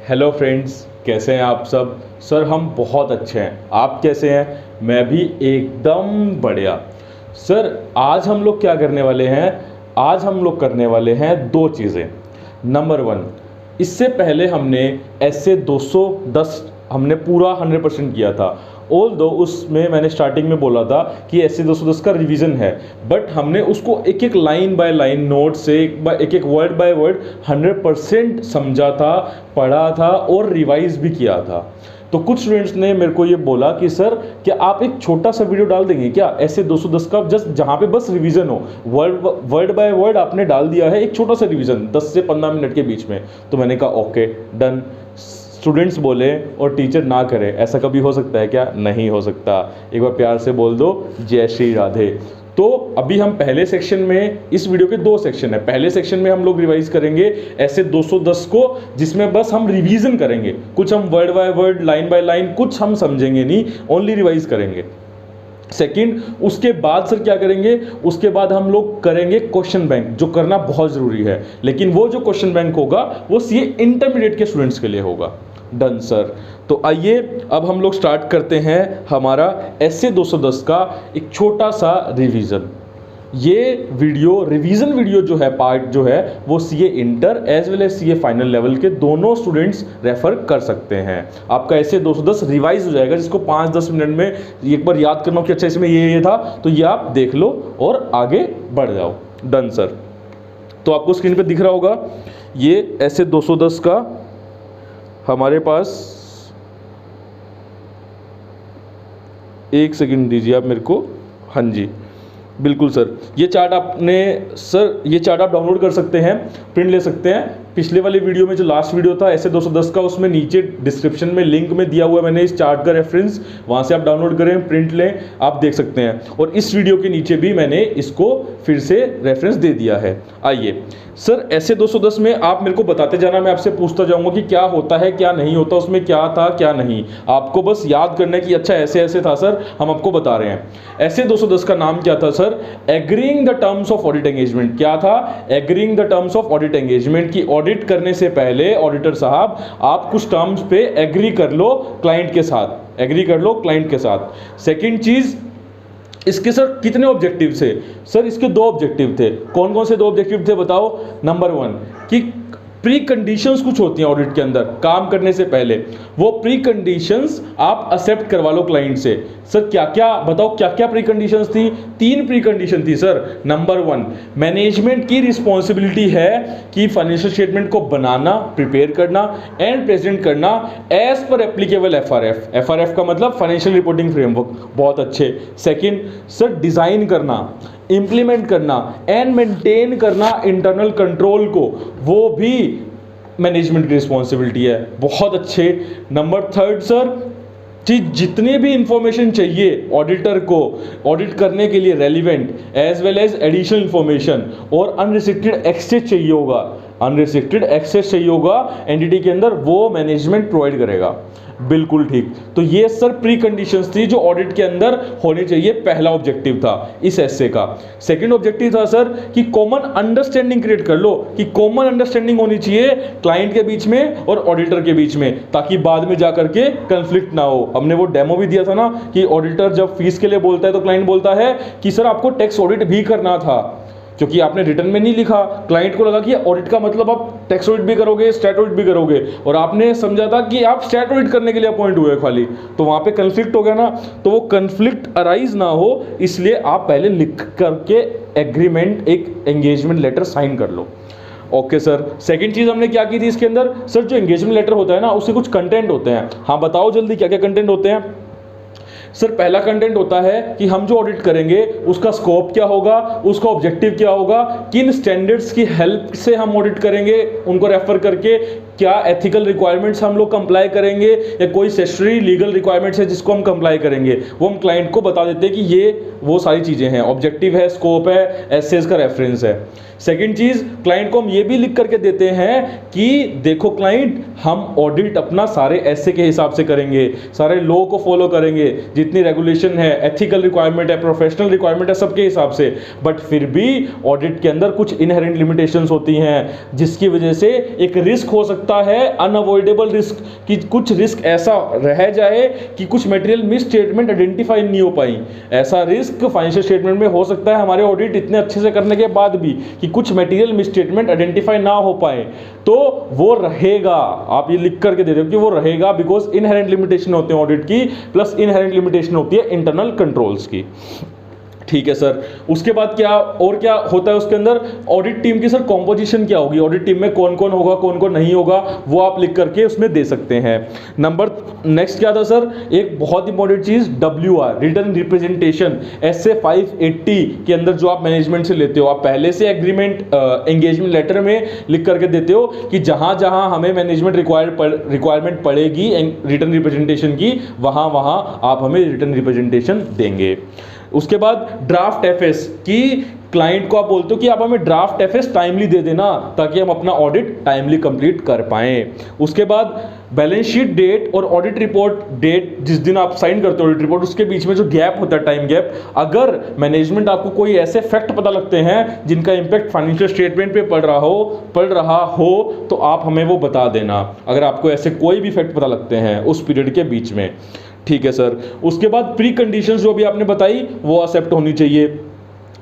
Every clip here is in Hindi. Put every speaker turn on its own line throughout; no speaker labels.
हेलो फ्रेंड्स, कैसे हैं आप सब। सर हम बहुत अच्छे हैं, आप कैसे हैं। मैं भी एकदम बढ़िया। सर आज हम लोग क्या करने वाले हैं, आज हम लोग करने वाले हैं दो चीज़ें। नंबर वन, इससे पहले हमने ऐसे 210 हमने पूरा 100% किया था। ऑल दो उसमें मैंने स्टार्टिंग में बोला था कि ऐसे 210 का रिवीजन है, बट हमने उसको एक एक लाइन बाय लाइन नोट से एक एक वर्ड बाय वर्ड 100% समझा था, पढ़ा था और रिवाइज भी किया था। तो कुछ स्टूडेंट्स ने मेरे को ये बोला कि सर क्या आप एक छोटा सा वीडियो डाल देंगे क्या, ऐसे 210 का, जस्ट जहाँ पे बस रिवीजन हो, वर्ड बाय वर्ड आपने डाल दिया है, एक छोटा सा रिवीजन 10 से 15 मिनट के बीच में। तो मैंने कहा ओके डन। स्टूडेंट्स बोले और टीचर ना करे, ऐसा कभी हो सकता है क्या? नहीं हो सकता। एक बार प्यार से बोल दो जय श्री राधे। तो अभी हम पहले सेक्शन में, इस वीडियो के दो सेक्शन है। पहले सेक्शन में हम लोग रिवाइज करेंगे ऐसे 210 को, जिसमें बस हम रिवीजन करेंगे, कुछ हम word by word line by line कुछ हम समझेंगे नहीं, ओनली रिवाइज करेंगे। सेकंड, उसके बाद सर क्या करेंगे, उसके बाद हम लोग करेंगे क्वेश्चन बैंक, जो करना बहुत ज़रूरी है, लेकिन वो जो क्वेश्चन बैंक होगा वो सीए इंटरमीडिएट के स्टूडेंट्स के लिए होगा। Done sir. तो आइए अब हम लोग स्टार्ट करते हैं हमारा ऐसे 210 का एक छोटा सा रिवीजन। ये वीडियो रिवीजन वीडियो जो है, पार्ट जो है, वो CA inter as well as CA final level के दोनों स्टूडेंट्स रेफर कर सकते हैं। आपका ऐसे 210 रिवाइज हो जाएगा, जिसको 5-10 मिनट में एक बार याद करना हो कि अच्छा इसमें ये था, तो ये आप देख लो और आगे बढ़ जाओ। Done sir. तो आपको स्क्रीन पे दिख रहा होगा ये ऐसे 210 का हमारे पास, एक सेकंड दीजिए आप मेरे को। हाँ जी बिल्कुल सर, ये चार्ट आपने, सर ये चार्ट आप डाउनलोड कर सकते हैं, प्रिंट ले सकते हैं। पिछले वाले वीडियो में जो लास्ट वीडियो था ऐसे 210 का, उसमें नीचे डिस्क्रिप्शन में लिंक में दिया हुआ है मैंने इस चार्ट का रेफरेंस, वहाँ से आप डाउनलोड करें, प्रिंट लें, आप देख सकते हैं। और इस वीडियो के नीचे भी मैंने इसको फिर से रेफरेंस दे दिया है। आइए सर, ऐसे 210 में आप मेरे को बताते जाना, मैं आपसे पूछता जाऊंगा कि क्या होता है क्या नहीं होता, उसमें क्या था क्या नहीं। आपको बस याद करना है कि अच्छा ऐसे ऐसे था सर, हम आपको बता रहे हैं। ऐसे 210 का नाम क्या था sir? Agreeing the terms of audit engagement. क्या था? Agreeing the terms of audit engagement, की ऑडिट करने से पहले ऑडिटर साहब आप कुछ टर्म्स पे एग्री कर लो क्लाइंट के साथ, एग्री कर लो क्लाइंट के साथ। सेकंड चीज, इसके सर कितने ऑब्जेक्टिव थे? सर इसके दो ऑब्जेक्टिव थे। कौन कौन से दो ऑब्जेक्टिव थे बताओ? नंबर वन, कि प्री कंडीशंस कुछ होती हैं ऑडिट के अंदर काम करने से पहले, वो प्री कंडीशंस आप एक्सेप्ट करवा लो क्लाइंट से। सर क्या क्या बताओ, क्या क्या प्री कंडीशंस थी? 3 प्री कंडीशन थी सर। नंबर वन, मैनेजमेंट की रिस्पॉन्सिबिलिटी है कि फाइनेंशियल स्टेटमेंट को बनाना, प्रिपेयर करना एंड प्रेजेंट करना as per applicable FRF. FRF का मतलब फाइनेंशियल रिपोर्टिंग फ्रेमवर्क, बहुत अच्छे। सेकंड सर, डिजाइन करना, इंप्लीमेंट करना एंड मेंटेन करना इंटरनल कंट्रोल को, वो भी मैनेजमेंट की रिस्पॉन्सिबिलिटी है, बहुत अच्छे। नंबर थर्ड सर, कि जितनी भी इंफॉर्मेशन चाहिए ऑडिटर को ऑडिट करने के लिए, relevant as well as additional information और अनरिस्ट्रिक्टेड एक्सेस चाहिए होगा, अनरिस्ट्रिक्टेड एक्सेस चाहिए होगा एंटिटी के अंदर, वो मैनेजमेंट प्रोवाइड करेगा। बिल्कुल ठीक। तो ये सर प्री कंडीशंस थी जो ऑडिट के अंदर होनी चाहिए, पहला ऑब्जेक्टिव था इस एस्से का। सेकंड ऑब्जेक्टिव था सर कि कॉमन अंडरस्टैंडिंग क्रिएट कर लो, कि कॉमन अंडरस्टैंडिंग होनी चाहिए क्लाइंट के बीच में और ऑडिटर के बीच में, ताकि बाद में जाकर के कंफ्लिक्ट ना हो। हमने वो डेमो भी दिया था ना कि ऑडिटर जब फीस के लिए बोलता है तो क्लाइंट बोलता है कि सर आपको टैक्स ऑडिट भी करना था, क्योंकि आपने रिटर्न में नहीं लिखा। क्लाइंट को लगा कि ऑडिट का मतलब आप टैक्स ऑडिट भी करोगे, स्टैट ऑडिट भी करोगे, और आपने समझा था कि आप स्टैट ऑडिट करने के लिए अपॉइंट हुए खाली, तो वहां पे कंफ्लिक्ट हो गया ना। तो वो कंफ्लिक्ट अराइज ना हो, इसलिए आप पहले लिख करके एग्रीमेंट, एक एंगेजमेंट लेटर साइन कर लो। Okay sir. सेकंड चीज हमने क्या की थी इसके अंदर? सर जो एंगेजमेंट लेटर होता है ना, उससे कुछ कंटेंट होते हैं। हाँ बताओ जल्दी, क्या क्या कंटेंट होते हैं? सर पहला कंटेंट होता है कि हम जो ऑडिट करेंगे उसका स्कोप क्या होगा, उसका ऑब्जेक्टिव क्या होगा, किन स्टैंडर्ड्स की हेल्प से हम ऑडिट करेंगे, उनको रेफर करके क्या एथिकल रिक्वायरमेंट्स हम लोग कंप्लाई करेंगे, या कोई स्टैट्यूटरी लीगल रिक्वायरमेंट्स है जिसको हम कंप्लाई करेंगे, वो हम क्लाइंट को बता देते हैं कि ये वो सारी चीज़ें हैं, ऑब्जेक्टिव है, स्कोप है, एसेस का रेफरेंस है। सेकंड चीज़, क्लाइंट को हम ये भी लिख करके देते हैं कि देखो क्लाइंट, हम ऑडिट अपना सारे एसे के हिसाब से करेंगे, सारे लॉ को फॉलो करेंगे, जितनी रेगुलेशन है, एथिकल रिक्वायरमेंट है, प्रोफेशनल रिक्वायरमेंट है, सबके हिसाब से। बट फिर भी ऑडिट के अंदर कुछ इनहेरेंट लिमिटेशंस होती हैं, जिसकी वजह से एक रिस्क हो सकता है, अनअवॉइडेबल रिस्क, कि कुछ रिस्क ऐसा रह जाए कि कुछ मटेरियल मिस स्टेटमेंट आइडेंटिफाई नहीं हो पाई। ऐसा रिस्क फाइनेंशियल स्टेटमेंट में हो सकता है हमारे ऑडिट इतने अच्छे से करने के बाद भी, कि कुछ मटेरियल मिस स्टेटमेंट आइडेंटिफाई ना हो पाए, तो वो रहेगा। आप ये लिख करके दे रहे हो कि वो रहेगा, बिकॉज इनहेरेंट लिमिटेशन होते हैं ऑडिट की, प्लस इनहेरेंट लिमिटेशन होती है इंटरनल कंट्रोल्स की। ठीक है सर। उसके बाद क्या और क्या होता है उसके अंदर, ऑडिट टीम की सर कॉम्पोजिशन क्या होगी, ऑडिट टीम में कौन कौन होगा, कौन कौन नहीं होगा, वो आप लिख करके उसमें दे सकते हैं। नेक्स्ट क्या था सर, एक बहुत इंपॉर्टेंट चीज, WR रिटर्न रिप्रेजेंटेशन, SA 580 के अंदर जो आप मैनेजमेंट से लेते हो, आप पहले से एग्रीमेंट एंगेजमेंट लेटर में लिख करके देते हो कि जहां जहां हमें मैनेजमेंट रिक्वायरमेंट पड़ेगी रिटर्न रिप्रेजेंटेशन की, वहां वहां आप हमें रिटर्न रिप्रेजेंटेशन देंगे। उसके बाद ड्राफ्ट एफएस की, क्लाइंट को आप बोलते हो कि आप हमें ड्राफ्ट एफएस टाइमली दे देना, ताकि हम अपना ऑडिट टाइमली कंप्लीट कर पाएं। उसके बाद बैलेंस शीट डेट और ऑडिट रिपोर्ट डेट, जिस दिन आप साइन करते हो ऑडिट रिपोर्ट, उसके बीच में जो गैप होता है, टाइम गैप, अगर मैनेजमेंट आपको कोई ऐसे फैक्ट पता लगते हैं जिनका इंपैक्ट फाइनेंशियल स्टेटमेंट पे पड़ रहा हो तो आप हमें वो बता देना, अगर आपको ऐसे कोई भी फैक्ट पता लगते हैं उस पीरियड के बीच में। ठीक है सर। उसके बाद प्री कंडीशंस जो भी आपने बताई वो एक्सेप्ट होनी चाहिए।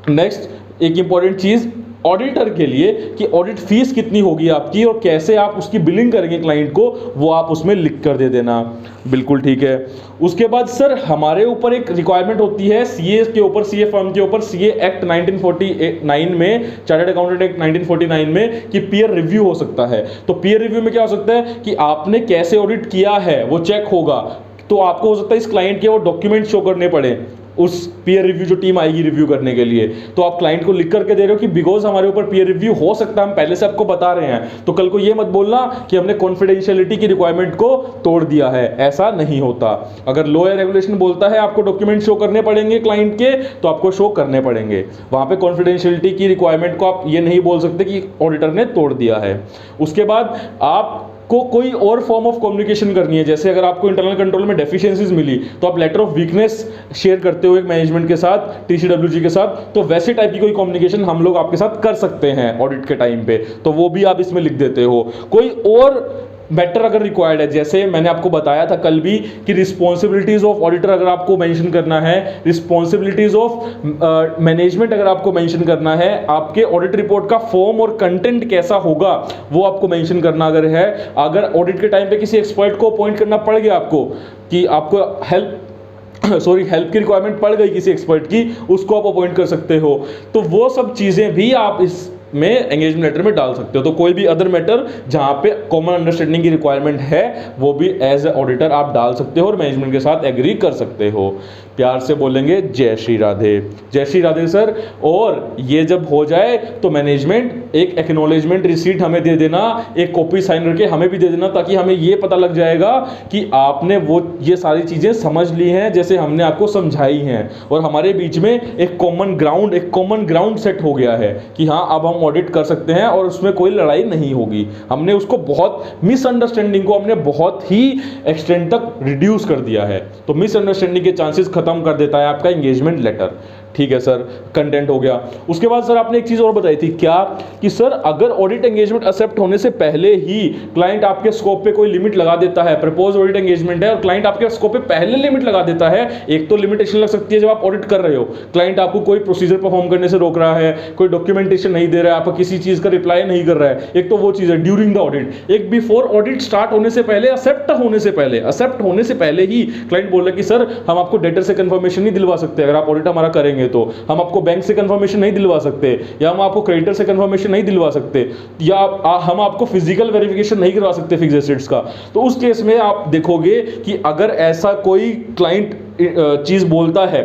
नेक्स्ट एक इंपॉर्टेंट चीज ऑडिटर के लिए, कि ऑडिट फीस कितनी होगी आपकी और कैसे आप उसकी बिलिंग करेंगे क्लाइंट को, वो आप उसमें लिख कर दे देना। बिल्कुल ठीक है। उसके बाद सर हमारे ऊपर एक रिक्वायरमेंट होती है सीए के ऊपर, सीए फर्म के ऊपर, सीए एक्ट 1949 में, चार्टर्ड अकाउंटेंट एक्ट 1949 में, कि पीयर रिव्यू हो सकता है। तो पीयर रिव्यू में क्या हो सकता है कि आपने कैसे ऑडिट किया है वो चेक होगा, तो आपको हो सकता है इस क्लाइंट के वो डॉक्यूमेंट शो करने पड़े उस पीयर रिव्यू जो टीम आएगी रिव्यू करने के लिए। तो आप क्लाइंट को लिख करके दे रहे हो कि बिकॉज हमारे ऊपर पीयर रिव्यू हो सकता है, हम पहले से आपको बता रहे हैं, तो कल को ये मत बोलना कि हमने कॉन्फिडेंशियलिटी की रिक्वायरमेंट को तोड़ दिया है, ऐसा नहीं होता। अगर लॉ या रेगुलेशन बोलता है आपको डॉक्यूमेंट शो करने पड़ेंगे क्लाइंट के, तो आपको शो करने पड़ेंगे। वहां पे कॉन्फिडेंशियलिटी की रिक्वायरमेंट को आप ये नहीं बोल सकते कि ऑडिटर ने तोड़ दिया है। उसके बाद आप को कोई और फॉर्म ऑफ कम्युनिकेशन करनी है, जैसे अगर आपको इंटरनल कंट्रोल में डेफिशिएंसीज मिली तो आप लेटर ऑफ वीकनेस शेयर करते हो एक मैनेजमेंट के साथ, TCWG के साथ, तो वैसे टाइप की कोई कम्युनिकेशन हम लोग आपके साथ कर सकते हैं ऑडिट के टाइम पे, तो वो भी आप इसमें लिख देते हो। कोई और मैटर अगर रिक्वायर्ड है, जैसे मैंने आपको बताया था कल भी कि रिस्पॉन्सिबिलिटीज ऑफ ऑडिटर अगर आपको मेंशन करना है, रिस्पॉन्सिबिलिटीज ऑफ मैनेजमेंट अगर आपको मेंशन करना है, आपके ऑडिट रिपोर्ट का फॉर्म और कंटेंट कैसा होगा वो आपको मेंशन करना अगर है। अगर ऑडिट के टाइम पे किसी एक्सपर्ट को अपॉइंट करना पड़ गया आपको, कि आपको हेल्प की रिक्वायरमेंट पड़ गई किसी एक्सपर्ट की, उसको आप अपॉइंट कर सकते हो, तो वो सब चीजें भी आप इस में एंगेजमेंट लेटर में डाल सकते हो। तो कोई भी अदर मैटर जहां पे कॉमन अंडरस्टैंडिंग की रिक्वायरमेंट है वो भी एज ए ऑडिटर आप डाल सकते हो और मैनेजमेंट के साथ एग्री कर सकते हो। प्यार से बोलेंगे जय श्री राधे। जय श्री राधे सर। और ये जब हो जाए तो मैनेजमेंट एक एक्नॉलेजमेंट रिसीट हमें दे देना, एक कॉपी साइन करके हमें भी दे देना, ताकि हमें ये पता लग जाएगा कि आपने वो ये सारी चीजें समझ ली हैं जैसे हमने आपको समझाई हैं, और हमारे बीच में एक कॉमन ग्राउंड सेट हो गया है कि हाँ अब हम ऑडिट कर सकते हैं और उसमें कोई लड़ाई नहीं होगी। हमने उसको बहुत मिसअंडरस्टैंडिंग को हमने बहुत ही एक्सटेंड तक रिड्यूस कर दिया है। तो मिसअंडरस्टैंडिंग के चांसेस खत्म कर देता है आपका एंगेजमेंट लेटर। ठीक है सर, कंटेंट हो गया। उसके बाद सर आपने एक चीज और बताई थी, क्या कि सर अगर ऑडिट एंगेजमेंट एक्सेप्ट होने से पहले ही क्लाइंट आपके स्कोप पे कोई लिमिट लगा देता है, प्रपोज ऑडिट एंगेजमेंट है और क्लाइंट आपके स्कोप पे पहले लिमिट लगा देता है। एक तो लिमिटेशन लग सकती है जब आप ऑडिट कर रहे हो, क्लाइंट आपको कोई प्रोसीजर परफॉर्म करने से रोक रहा है, कोई डॉक्यूमेंटेशन नहीं दे रहा है, आपको किसी चीज का रिप्लाई नहीं कर रहा है, एक तो वो चीज है ड्यूरिंग द ऑडिट। एक बिफोर ऑडिट स्टार्ट होने से पहले, एक्सेप्ट होने से पहले ही क्लाइंट बोल रहा है कि सर हम आपको डेटर से कंफर्मेशन नहीं दिलवा सकते, अगर आप ऑडिट हमारा करेंगे तो हम आपको बैंक से कंफर्मेशन नहीं दिलवा सकते, या हम आपको क्रेडिटर से कंफर्मेशन नहीं दिलवा सकते, या हम आपको फिजिकल वेरिफिकेशन नहीं करवा सकते फिक्स्ड एसेट्स का। तो उस केस में आप देखोगे कि अगर ऐसा कोई क्लाइंट चीज बोलता है,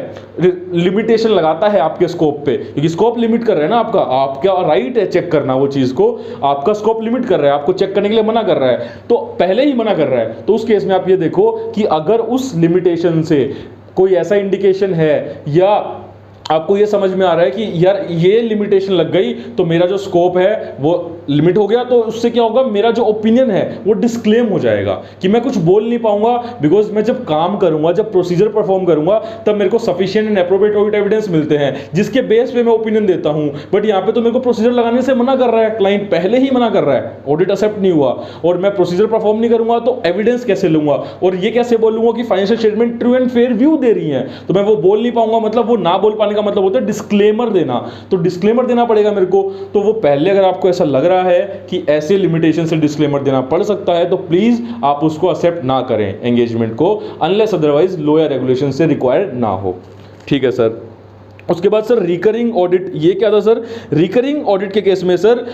लिमिटेशन लगाता है आपके स्कोप पे, क्योंकि स्कोप लिमिट कर रहा है ना आपका राइट है चेक करना वो चीज को, आपका स्कोप लिमिट कर रहा है, आपको चेक करने के लिए मना कर रहा है, तो पहले ही मना कर रहा है, तो उस केस में आप ये देखो कि अगर उस लिमिटेशन से कोई ऐसा इंडिकेशन है या आपको ये समझ में आ रहा है कि यार ये लिमिटेशन लग गई तो मेरा जो स्कोप है वो लिमिट हो गया, तो उससे क्या होगा, मेरा जो ओपिनियन है वो डिस्क्लेम हो जाएगा कि मैं कुछ बोल नहीं पाऊंगा, बिकॉज मैं जब काम करूंगा, जब प्रोसीजर परफॉर्म करूंगा, तब मेरे को sufficient and appropriate audit evidence मिलते हैं जिसके बेस पे मैं ओपिनियन देता हूं। बट यहाँ पे तो मेरे को प्रोसीजर लगाने से मना कर रहा है, क्लाइंट पहले ही मना कर रहा है, ऑडिट एक्सेप्ट नहीं हुआ और मैं प्रोसीजर परफॉर्म नहीं करूंगा तो एविडेंस कैसे लूंगा, और ये कैसे बोलूंगा कि financial statement true and fair view दे रही है, तो मैं वो बोल नहीं पाऊंगा। मतलब वो ना बोल पाने का मतलब होता है डिस्क्लेमर देना, तो डिस्क्लेमर देना पड़ेगा मेरे को। तो वो पहले अगर आपको ऐसा लग रहा है कि ऐसे लिमिटेशन से डिस्क्लेमर देना पड़ सकता है, तो प्लीज आप उसको एक्सेप्ट ना करें एंगेजमेंट को, अनलेस अदरवाइज लॉ या रेगुलेशन से रिक्वायर्ड ना हो। ठीक है सर। उसके बाद सर रिकरिंग ऑडिट, ये क्या था सर, रिकरिंग ऑडिट के केस में सर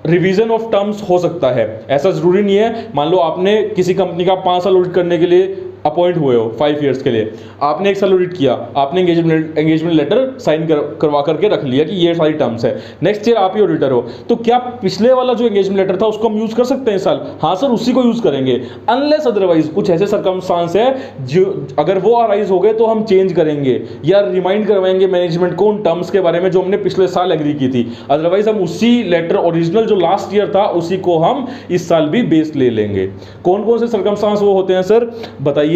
रिवीजन ऑफ टर्म्स हो सकता है। ऐसा जरूरी नहीं है, मान लो आपने किसी कंपनी का 5 साल ऑडिट करने के लिए अपॉइंट हुए हो 5 इयर्स के लिए, आपने 1 साल ऑडिट किया, आपने एंगेजमेंट लेटर साइन करवा करके रख लिया कि ये सारी टर्म्स है, नेक्स्ट ईयर आप ही ऑडिटर हो, तो क्या पिछले वाला जो एंगेजमेंट लेटर था उसको हम यूज कर सकते हैं इस साल? हाँ सर, उसी को यूज करेंगे, अनलेस अदरवाइज कुछ ऐसे सर्कमस्टांस है जो अगर वो अराइज हो गए तो हम चेंज करेंगे या रिमाइंड करवाएंगे मैनेजमेंट को उन टर्म्स के बारे में जो हमने पिछले साल एग्री की थी। अदरवाइज हम उसी लेटर ओरिजिनल जो लास्ट ईयर था उसी को हम इस साल भी बेस ले लेंगे। कौन कौन से सर्कमस्टांस वो होते हैं सर, बताइए।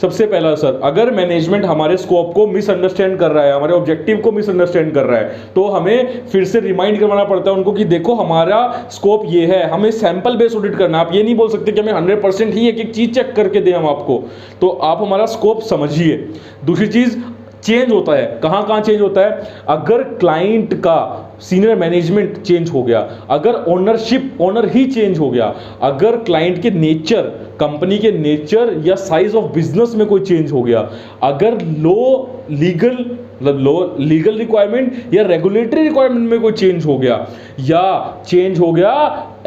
सबसे पहला सर, अगर मैनेजमेंट हमारे स्कोप को मिसअंडरस्टैंड कर रहा है, हमारे ऑब्जेक्टिव को मिसअंडरस्टैंड कर रहा है, तो हमें फिर से रिमाइंड करवाना पड़ता है उनको कि देखो हमारा स्कोप ये है, हमें सैंपल बेस ऑडिट करना। आप ये नहीं बोल सकते कि हमें 100% ही एक एक चीज चेक करके दें हम आपको, तो आप हमारा स्कोप समझिए। दूसरी चीज, चेंज होता है, कहां कहां चेंज होता है, अगर क्लाइंट का सीनियर मैनेजमेंट चेंज हो गया, अगर ओनर ही चेंज हो गया, अगर क्लाइंट के नेचर, कंपनी के नेचर या साइज ऑफ बिजनेस में कोई चेंज हो गया, अगर लीगल रिक्वायरमेंट या रेगुलेटरी रिक्वायरमेंट में कोई चेंज हो गया, या चेंज हो गया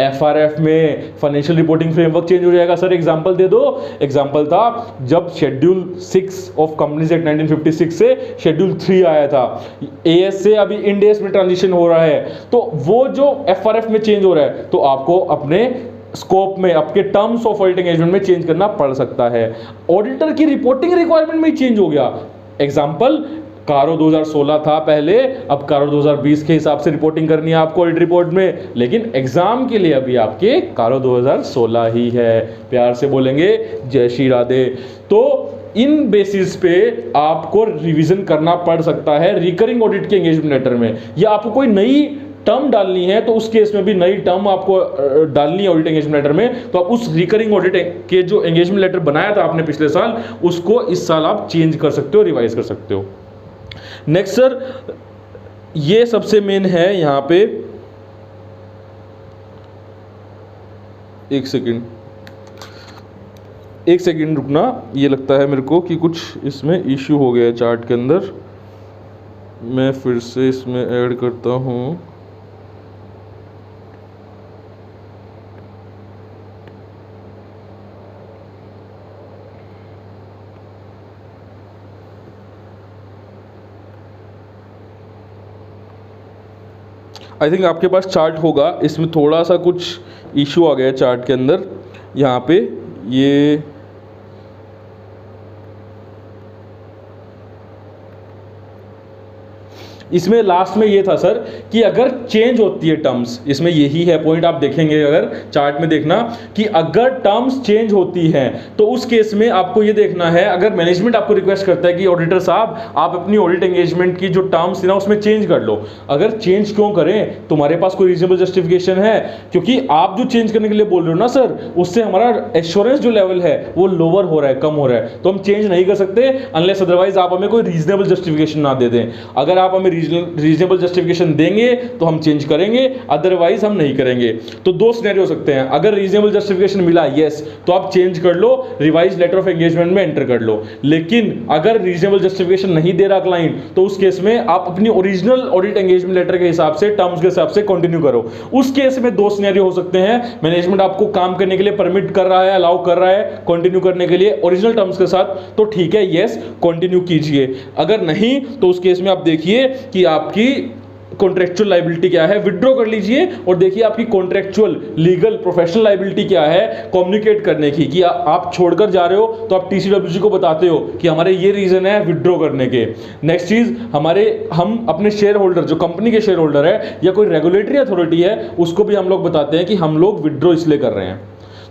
एफआरएफ में, फाइनेंशियल रिपोर्टिंग फ्रेमवर्क चेंज हो जाएगा। सर एग्जांपल दे दो। एग्जांपल था जब शेड्यूल 6 ऑफ कंपनीज एक्ट 1956 से शेड्यूल 3 आया था, एएस से अभी इंड एएस में ट्रांजिशन हो रहा है, तो वो जो एफआरएफ में चेंज हो रहा है तो आपको अपने स्कोप में, आपके टर्म्स ऑफ ऑडिट एंगेजमेंट में चेंज करना पड़ सकता है। ऑडिटर की रिपोर्टिंग रिक्वायरमेंट में चेंज हो गया। एग्जांपल, कारो 2016 था पहले, अब कारो 2020 के हिसाब से रिपोर्टिंग करनी है आपको ऑडिट रिपोर्ट में, लेकिन एग्जाम के लिए अभी आपके कारो 2016 ही है। प्यार से बोलेंगे जय श्री राधे। तो इन बेसिस पे आपको रिवीजन करना पड़ सकता है रिकरिंग ऑडिट के एंगेजमेंट लेटर में, या आपको कोई नई टर्म डालनी है तो उस केस में भी नई टर्म आपको डालनी है ऑडिट एंगेजमेंट लेटर में, तो आप उस रिकरिंग ऑडिट के जो एंगेजमेंट लेटर बनाया था आपने पिछले साल, उसको इस साल आप चेंज कर सकते हो, रिवाइज कर सकते हो। नेक्स्ट सर, ये सबसे मेन है यहां पे, एक सेकंड रुकना, ये लगता है मेरे को कि कुछ इसमें इश्यू हो गया है चार्ट के अंदर, मैं फिर से इसमें ऐड करता हूं। आई थिंक आपके पास चार्ट होगा, इसमें थोड़ा सा कुछ इशू आ गया है चार्ट के अंदर। यहाँ पे ये इसमें लास्ट में ये था सर कि अगर चेंज होती है टर्म्स, इसमें यही है पॉइंट, आप देखेंगे अगर चार्ट में देखना कि अगर टर्म्स चेंज होती हैं तो उस केस में आपको ये देखना है, अगर मैनेजमेंट आपको रिक्वेस्ट करता है कि ऑडिटर साहब आप अपनी ऑडिट एंगेजमेंट की जो टर्म्स थी ना उसमें चेंज कर लो, अगर चेंज क्यों करें, तुम्हारे पास कोई रीजनेबल जस्टिफिकेशन है? क्योंकि आप जो चेंज करने के लिए बोल रहे हो ना सर, उससे हमारा एश्योरेंस जो लेवल है वो लोअर हो रहा है, कम हो रहा है, तो हम चेंज नहीं कर सकते अनलेस अदरवाइज आप हमें कोई रीजनेबल जस्टिफिकेशन ना दे दें। अगर आप हमें रीजनेबल जस्टिफिकेशन देंगे तो हम चेंज करेंगे, अदरवाइज हम नहीं करेंगे। तो दो सिनेरियो हो सकते हैं, अगर रीजनेबल जस्टिफिकेशन मिला यस तो आप चेंज कर लो, रिवाइज लेटर ऑफ एंगेजमेंट में एंटर कर लो, लेकिन अगर रीजनेबल जस्टिफिकेशन नहीं दे रहा क्लाइंट तो उस केस में आप अपनी ओरिजिनल ऑडिट एंगेजमेंट लेटर के हिसाब से, टर्म्स के हिसाब से कंटिन्यू करो। उस केस में दो सिनेरियो हो सकते हैं, मैनेजमेंट आपको काम करने के लिए परमिट कर रहा है, अलाउ कर रहा है कंटिन्यू करने के लिए ओरिजिनल टर्म्स के साथ, तो ठीक है यस कंटिन्यू कीजिए, अगर नहीं तो उस केस में आप देखिए कि आपकी कॉन्ट्रेक्चुअल लाइबिलिटी क्या है, विड्रॉ कर लीजिए और देखिए आपकी कॉन्ट्रेक्चुअल लीगल प्रोफेशनल लाइबिलिटी क्या है कम्युनिकेट करने की, कि आप छोड़कर जा रहे हो तो आप टीसीडब्ल्यूसी को बताते हो कि हमारे ये रीजन है विड्रॉ करने के। नेक्स्ट चीज, हम अपने शेयर होल्डर, जो कंपनी के शेयर होल्डर है या कोई रेगुलेटरी अथॉरिटी है, उसको भी हम लोग बताते हैं कि हम लोग विड्रॉ इसलिए कर रहे हैं।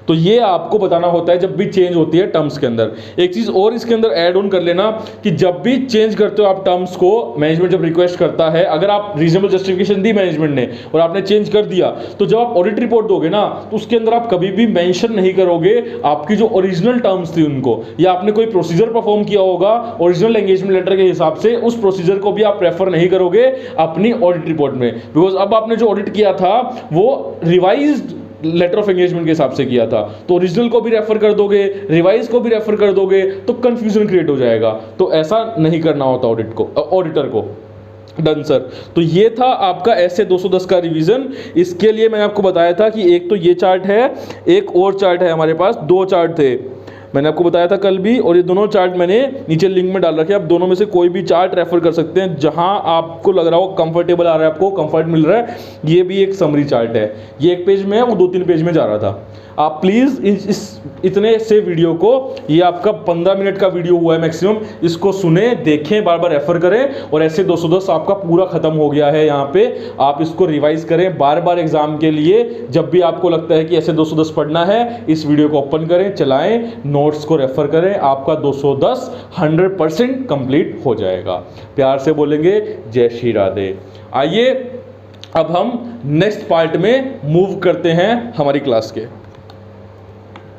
तो ये आपको बताना होता है जब भी चेंज होती है टर्म्स के अंदर। एक चीज और इसके अंदर ऐड ऑन कर लेना कि जब भी चेंज करते हो आप टर्म्स को, मैनेजमेंट जब रिक्वेस्ट करता है, अगर आप रीजनेबल जस्टिफिकेशन दी मैनेजमेंट ने और आपने चेंज कर दिया, तो जब आप ऑडिट रिपोर्ट दोगे ना, तो उसके अंदर आप कभी भी मेंशन नहीं करोगे आपकी जो ओरिजिनल टर्म्स थी उनको, या आपने कोई प्रोसीजर परफॉर्म किया होगा ओरिजिनल एंगेजमेंट लेटर के हिसाब से, उस प्रोसीजर को भी आप प्रेफर नहीं करोगे अपनी ऑडिट रिपोर्ट में, बिकॉज अब आपने जो ऑडिट किया था वो रिवाइज्ड लेटर ऑफ एंगेजमेंट के हिसाब से किया था, तो ओरिजिनल को भी रेफर कर दोगे, रिवाइज को भी रेफर कर दोगे, तो कंफ्यूजन क्रिएट हो जाएगा। तो ऐसा नहीं करना होता ऑडिटर को। Done sir. तो ये था आपका ऐसे 210 का रिवीजन। इसके लिए मैंने आपको बताया था कि एक तो ये चार्ट है, एक और चार्ट है हमारे पास, 2 चार्ट थे मैंने आपको बताया था कल भी, और ये दोनों चार्ट मैंने नीचे लिंक में डाल रखे हैं। आप दोनों में से कोई भी चार्ट रेफर कर सकते हैं जहां आपको लग रहा हो कंफर्टेबल आ रहा है, आपको कंफर्ट मिल रहा है। ये भी एक समरी चार्ट है, ये 1 पेज में है, वो 2-3 पेज में जा रहा था। आप प्लीज़ इतने से वीडियो को, ये आपका 15 मिनट का वीडियो हुआ है मैक्सिमम, इसको सुने, देखें, बार बार रेफर करें, और ऐसे 210 आपका पूरा खत्म हो गया है यहाँ पे। आप इसको रिवाइज करें बार बार एग्जाम के लिए। जब भी आपको लगता है कि ऐसे 210 पढ़ना है, इस वीडियो को ओपन करें, चलाएं, नोट्स को रेफर करें, आपका 210 100% कंप्लीट हो जाएगा। प्यार से बोलेंगे जय श्री राधे। आइए अब हम नेक्स्ट पार्ट में मूव करते हैं हमारी क्लास के।